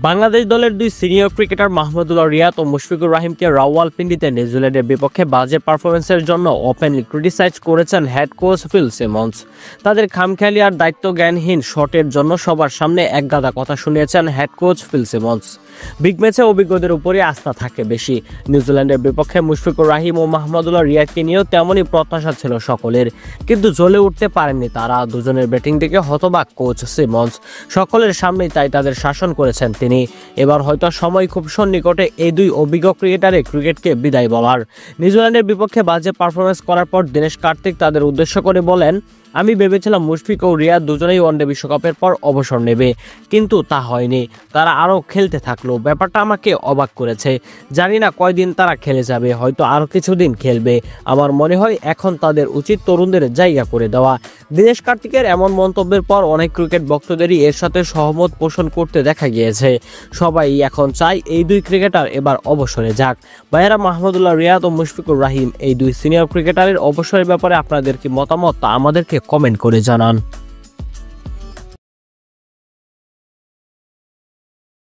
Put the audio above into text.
বাংলাদেশ দলের দুই senior cricketer Mahmudullah Riyad ও মুশফিকুর রহিমকে রাওয়ালপিন্ডিতে নিউজিল্যান্ডের বিপক্ষে বাজে পারফরম্যান্সের জন্য ওপেনলি ক্রিটিসাইজ করেছেন হেড কোচ ফিল সিমন্স। তাদের খামখেয়ালি আর দায়িত্বজ্ঞানহীন শটের জন্য সবার সামনে একগাদা কথা শুনিয়েছেন head coach Phil Simmons. Big ম্যাচে অভিজ্ঞদের উপরই আস্থা থাকে বেশি। নিউজিল্যান্ডের বিপক্ষে মুশফিকুর রহিম ও মাহমুদুল্লাহ রিয়াদকে নিয়েও তেমনই প্রত্যাশা ছিল সকলের, কিন্তু জ্বলে উঠতে পারেননি তারা। দুজনের ব্যাটিং দেখে হতবাক কোচ সিমন্স। সকলের সামনেই তাই তাদের শাসন করেছেন তিনি। এবার হয়তো সময় খুব সন্নিকটে এই দুই অভিজ্ঞ ক্রিকেটারে ক্রিকেটকে বিদায় বলার। নিউজিল্যান্ডের বিপক্ষে বাজে পারফরমেন্স করার পর দীনেশ কার্তিক তাদের উদ্দেশ্য করে বলেন, আমি ভেবেছিলাম মুশফিক ও রিয়াদ দুজনেই ওয়ানডে বিশ্বকাপের পর অবসর নেবে, কিন্তু তা হয়নি। তারা আরও খেলতে থাকলো। ব্যাপারটা আমাকে অবাক করেছে। জানি না কয়দিন তারা খেলে যাবে, হয়তো আরও কিছুদিন খেলবে। আমার মনে হয় এখন তাদের উচিত তরুণদের জায়গা করে দেওয়া। দীনেশ কার্তিকের এমন মন্তব্যের পর অনেক ক্রিকেট ভক্তদেরই এর সাথে সহমত পোষণ করতে দেখা গিয়েছে। সবাই এখন চায় এই দুই ক্রিকেটার এবার অবসরে যাক। ভাইয়েরা, মাহমুদুল্লাহ রিয়াদ ও মুশফিকুর রহিম এই দুই সিনিয়র ক্রিকেটারের অবসরের ব্যাপারে আপনাদের কি মতামত তা আমাদেরকে কমেন্ট করে জানান।